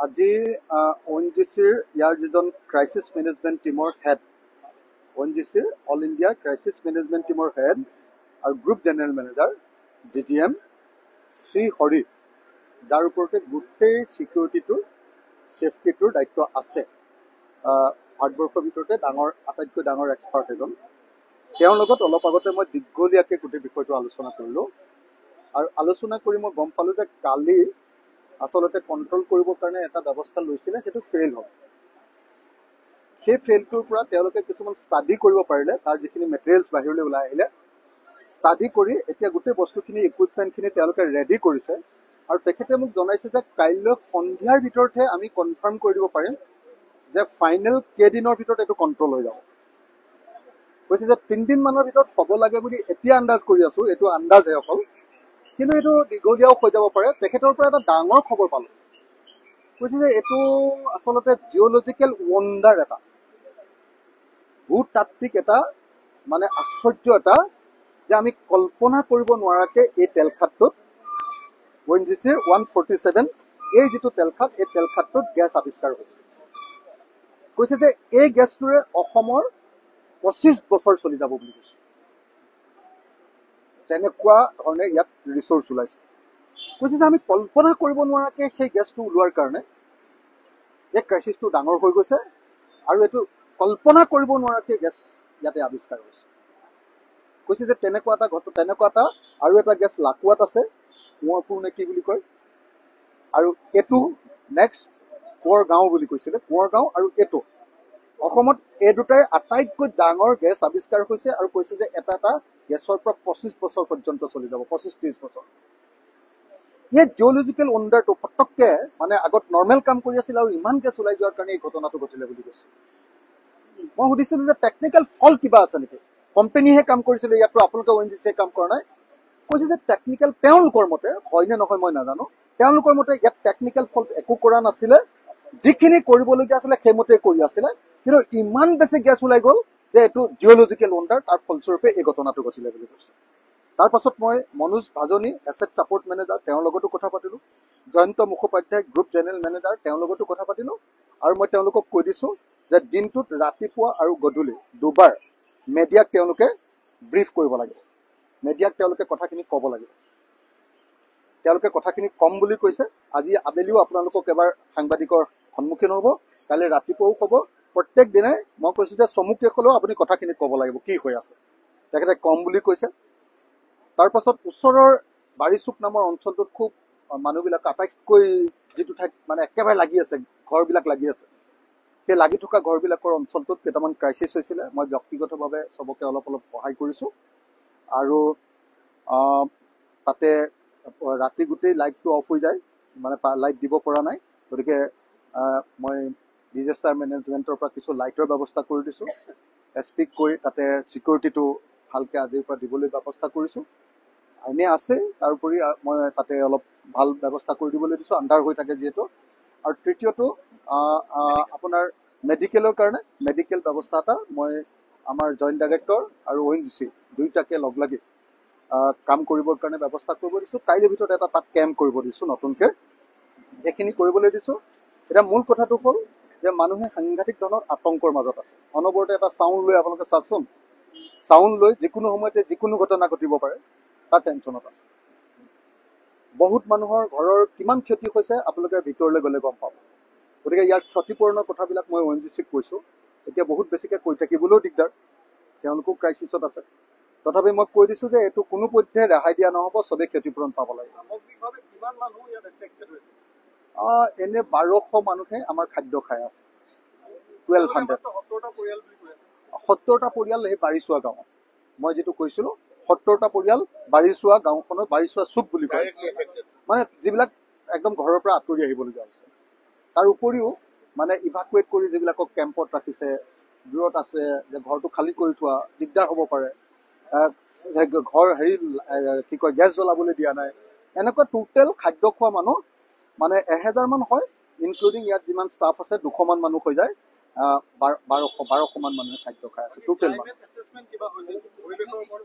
আজি ONGCৰ ইয়াৰ যিজন ক্ৰাইচিছ মেনেজমেণ্ট টিমৰ হেড ONGCৰ অল ইণ্ডিয়া ক্ৰাইচিছ মেনেজমেণ্ট টিমৰ হেড আৰু group general manager GGM Shri Hari, যাৰ ওপৰতে গোটেই ছিকিউৰিটিটোৰ ছেফটিটোৰ দায়িত্ব আছে। ভাৰতবৰ্ষৰ ভিতৰতে আটাইতকৈ ডাঙৰ এক্সপাৰ্ট এজন। তেওঁৰ লগত অলপ আগতে মই দীঘলীয়াকৈ গোটেই বিষয়টো আলোচনা কৰিলোঁ আৰু আলোচনা কৰি মই গম পালোঁ যে কালি আচলতে কণ্ট্ৰল কৰিবৰ কাৰণে এটা ব্যৱস্থা লৈছিলে, সেইটো ফেইল হ'ল। সেই ফেইলটোৰ পৰা তেওঁলোকে কিছুমান ষ্টাডি কৰিব পাৰিলে, তাৰ যিখিনি মেটেৰিয়েলছ বাহিৰলৈ ওলাই আহিলে, ষ্টাডি কৰি এতিয়া গোটেই বস্তুখিনি ইকুইপমেণ্টখিনি তেওঁলোকে ৰেডি কৰিছে আৰু তেখেতে মোক জনাইছে যে কাইলৈ সন্ধিয়াৰ ভিতৰতহে আমি কনফাৰ্ম কৰি দিব পাৰিম যে ফাইনেল কেইদিনৰ ভিতৰত এইটো কণ্ট্ৰল হৈ যাব। কৈছে যে 3 দিনমানৰ ভিতৰত হ'ব লাগে বুলি এতিয়া আন্দাজ কৰি আছোঁ, এইটো আন্দাজহে অকল, কিন্তু এইটো দীঘলীয়াও হৈ যাব পাৰে। তেখেতৰ পৰা এটা ডাঙৰ খবৰ পালোঁ, কৈছে যে এইটো আচলতে জিঅ'লজিকেল ৱণ্ডাৰ এটা, ভূতাত্ত্বিক এটা মানে আশ্চৰ্য এটা, যে আমি কল্পনা কৰিব নোৱাৰাকৈ এই তেলখাটটোত ONGCৰ 147 এই যিটো তেলখাট, এই তেলখাটটোত গেছ আৱিষ্কাৰ হৈছে। কৈছে যে এই গেছটোৰে অসমৰ 25 বছৰ চলি যাব বুলি কৈছে। তেনেকুৱা ধৰণে ইয়াত ৰিচোৰ্চ ওলাইছে। কৈছে যে আমি কল্পনা কৰিব নোৱাৰাকৈ সেই গেছটো ওলোৱাৰ কাৰণে এই ক্ৰাইচিছটো ডাঙৰ হৈ গৈছে আৰু এইটো কল্পনা কৰিব নোৱাৰাকৈ গেছ ইয়াতে আৱিষ্কাৰ হৈছে। কৈছে যে তেনেকুৱা এটা আৰু এটা গেছ লাকুৱাত আছে, কোঁৱৰপুৰ নে কি বুলি কয়, আৰু এইটো নেক্সট কোঁৱৰগাঁও বুলি কৈছিলে, কোঁৱৰগাঁও আৰু এইটো অসমত এই দুটাই আটাইতকৈ ডাঙৰ গেছ আৱিষ্কাৰ হৈছে আৰু কৈছে যে এটা গেছৰ পৰা 25 বছৰ পৰ্যন্ত চলি যাব, 25-30 বছৰ। এই জিঅ'লজিকেল ৱণ্ডাৰটো ফটককৈ মানে আগত নৰ্মেল কাম কৰি আছিল আৰু ইমান গেছ ওলাই যোৱাৰ কাৰণে এই ঘটনাটো ঘটিলে বুলি কৈছে। মই সুধিছিলোঁ যে টেকনিকেল ফল্ট কিবা আছে নেকি, কোম্পানীহে কাম কৰিছিলে, ইয়াতো আপোনালোকে ONGCয়ে কাম কৰা নাই। কৈছে যে টেকনিকেল, তেওঁলোকৰ মতে, হয়নে নহয় মই নাজানো, তেওঁলোকৰ মতে ইয়াত টেকনিকেল ফল্ট একো কৰা নাছিলে, যিখিনি কৰিবলগীয়া আছিলে সেইমতে কৰি আছিলে, কিন্তু ইমান বেছি গেছ ওলাই গ'ল যে এইটো জিঅ'লজিকেল ৱণ্ডাৰ, তাৰ ফলস্বৰূপে এই ঘটনাটো ঘটিলে বুলি কৈছে। তাৰ পাছত মই মনোজ ভাজনী, এছেট ছাপৰ্ট মেনেজাৰ, তেওঁৰ লগতো কথা পাতিলোঁ। Jayanta Mukhopadhyay, group general manager, তেওঁৰ লগতো কথা পাতিলোঁ আৰু মই তেওঁলোকক কৈ দিছোঁ যে দিনটোত ৰাতিপুৱা আৰু গধূলি দুবাৰ মেডিয়াক তেওঁলোকে ব্ৰিফ কৰিব লাগিব, মেডিয়াক তেওঁলোকে কথাখিনি ক'ব লাগিব। তেওঁলোকে কথাখিনি কম বুলি কৈছে। আজি আবেলিও আপোনালোকক এবাৰ সাংবাদিকৰ সন্মুখীন হ'ব, কালি ৰাতিপুৱাও ক'ব, প্ৰত্যেক দিনাই মই কৈছোঁ যে চমুকৈ ক'লেও আপুনি কথাখিনি ক'ব লাগিব কি হৈ আছে। তেখেতে কম বুলি কৈছে। তাৰ পাছত ওচৰৰ বাৰীচুক নামৰ অঞ্চলটোত খুব মানুহবিলাক আটাইতকৈ যিটো ঠাইত মানে একেবাৰে লাগি আছে, ঘৰবিলাক লাগি আছে, সেই লাগি থকা ঘৰবিলাকৰ অঞ্চলটোত কেইটামান ক্ৰাইচিছ হৈছিলে। মই ব্যক্তিগতভাৱে চবকে অলপ সহায় কৰিছোঁ আৰু তাতে ৰাতি গোটেই লাইটটো অফ হৈ যায়, মানে লাইট দিব পৰা নাই, গতিকে মই ডিজাষ্টাৰ মেনেজমেণ্টৰ পৰা কিছু লাইটৰ ব্যৱস্থা কৰি দিছোঁ। SPক কৈ তাতে ছিকিউৰিটিটো ভালকৈ আজিৰ পৰা দিবলৈ ব্যৱস্থা কৰিছোঁ। এনে আছে, তাৰোপৰি মই তাতে অলপ ভাল ব্যৱস্থা কৰি দিবলৈ দিছোঁ, আন্ধাৰ হৈ থাকে যিহেতু। আৰু তৃতীয়টো আপোনাৰ মেডিকেলৰ কাৰণে মেডিকেল ব্যৱস্থা এটা মই আমাৰ জইণ্ট ডাইৰেক্টৰ আৰু ONGC দুয়োটাকে লগ লাগি কাম কৰিবৰ কাৰণে ব্যৱস্থা কৰিব দিছোঁ। কাইলৈৰ ভিতৰত এটা তাত কেম্প কৰিব দিছোঁ নতুনকৈ, এইখিনি কৰিবলৈ দিছোঁ। এতিয়া মূল কথাটো হ'ল যে মানুহে সাংঘাতিক ধৰণৰ আতংকৰ মাজত আছে। অনবৰতে এটা চাউণ্ড লৈ আপোনালোকে চাওকচোন, চাউণ্ড লৈ যিকোনো সময়তে যিকোনো ঘটনা ঘটিব পাৰে, তাৰ টেনশ্যনত আছে। বহুত মানুহৰ ঘৰৰ কিমান ক্ষতি হৈছে আপোনালোকে ভিতৰলৈ গ'লে গম পাব। গতিকে ইয়াৰ ক্ষতিপূৰণৰ কথাবিলাক মই ONGCক কৈছোঁ। এতিয়া বহুত বেছিকৈ কৈ থাকিবলৈও দিগদাৰ, তেওঁলোকো ক্ৰাইচিছত আছে। তথাপি মই কৈ দিছোঁ যে এইটো কোনোপধ্যে ৰেহাই দিয়া নহ'ব, চবেই ক্ষতিপূৰণ পাব লাগিব। এনে 1200 মানুহে আমাৰ খাদ্য খাই আছে। 1200 70টা পৰিয়াল এই বাৰীচোৱা গাঁৱত, মই যিটো কৈছিলোঁ 70টা পৰিয়াল বাৰীচোৱা গাঁওখনত, বাৰীচোৱা চুক বুলি কয়, মানে যিবিলাক একদম ঘৰৰ পৰা আঁতৰি আহিবলগীয়া হৈছে। তাৰ উপৰিও মানে ইভাকুৱেট কৰি যিবিলাকক কেম্পত ৰাখিছে, দূৰত আছে, যে ঘৰটো খালী কৰি থোৱা, দিগদাৰ হ'ব পাৰে, ঘৰ কি কয় গেছ জ্বলাবলৈ দিয়া নাই, এনেকুৱা টোটেল খাদ্য খোৱা মানুহ মানে 1000 মান হয়, ইনক্লুডিং ইয়াত যিমান ষ্টাফ আছে 200 মান মানুহ হৈ যায়। 1200 মান মানুহে খাদ্য খাই আছে টোটেল।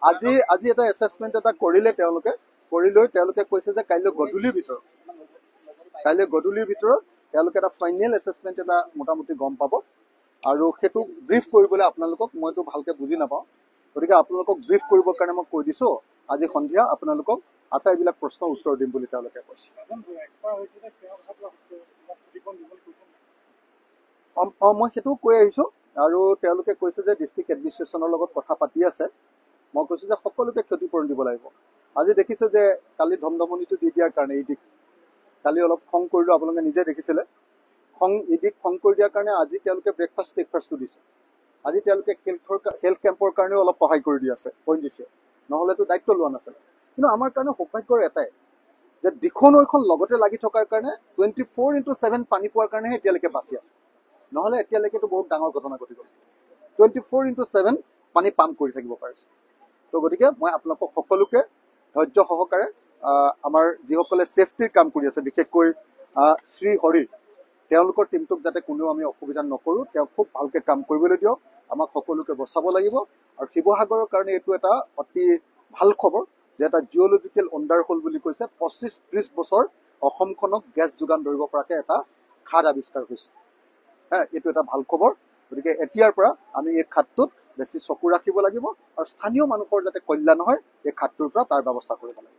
আজি এটা এছেছমেণ্ট এটা কৰিলে তেওঁলোকে, কৰি লৈ তেওঁলোকে কৈছে যে কাইলৈ গধূলিৰ ভিতৰত তেওঁলোকে এটা ফাইনেল এছেছমেণ্ট এটা মোটামুটি গম পাব আৰু সেইটো ব্ৰিফ কৰিবলৈ আপোনালোকক মইতো ভালকৈ বুজি নাপাওঁ গতিকে আপোনালোকক ব্ৰিফ কৰিবৰ কাৰণে মই কৈ দিছোঁ আজি সন্ধিয়া আপোনালোকক আটাইবিলাক প্ৰশ্নৰ উত্তৰ দিম বুলি তেওঁলোকে কৈছে মই সেইটোও কৈ আহিছোঁ আৰু তেওঁলোকে কৈছে যে ডিষ্ট্ৰিক্ট এডমিনিষ্ট্ৰেশ্যনৰ লগত কথা পাতি আছে মই কৈছোঁ যে সকলোকে ক্ষতিপূৰণ দিব লাগিব আজি দেখিছে যে কালি ধমধমনিটো দি দিয়াৰ কাৰণে ইডিক কালি অলপ খং কৰিলোঁ আপোনালোকে নিজে দেখিছিলে ইডিক খং কৰি দিয়াৰ কাৰণে আজি তেওঁলোকে ব্ৰেকফাষ্টটো দিছে আজি তেওঁলোকে হেল্থ কেম্পৰ কাৰণেও অলপ সহায় কৰি দি আছে পইণ্ট নহ'লেতো দায়িত্ব লোৱা নাছিলে কিন্তু আমাৰ কাৰণে সৌভাগ্যৰ এটাই যে দিখন নৈখন লগতে লাগি থকাৰ কাৰণে 24/7 পানী পোৱাৰ কাৰণেহে এতিয়ালৈকে বাচি আছে নহ'লে এতিয়ালৈকেতো বহুত ডাঙৰ ঘটনা ঘটি গ'ল 24/7 পানী পাম্প কৰি থাকিব পাৰিছে তো গতিকে মই আপোনালোকক সকলোকে ধৈৰ্য সহকাৰে আমাৰ যিসকলে ছেফটিৰ কাম কৰি আছে বিশেষকৈ শ্ৰী হৰি তেওঁলোকৰ টীমটোক যাতে কোনেও আমি অসুবিধা নকৰোঁ তেওঁ খুব ভালকৈ কাম কৰিবলৈ দিয়ক আমাক সকলোকে বচাব লাগিব আৰু শিৱসাগৰৰ কাৰণে এইটো এটা অতি ভাল খবৰ যে এটা জিঅ'লজিকেল অণ্ডাৰ হোল বুলি কৈছে 25-30 বছৰ অসমখনক গেছ যোগান ধৰিব পৰাকৈ এটা খাদ আৱিষ্কাৰ হৈছে এইটো এটা ভাল খবৰ গতিকে এতিয়াৰ পৰা আমি এই খাদটোত বেছি চকু ৰাখিব লাগিব আৰু স্থানীয় মানুহৰ যাতে কল্যাণ হয় এই খাদটোৰ পৰা তাৰ ব্যৱস্থা কৰিব লাগিব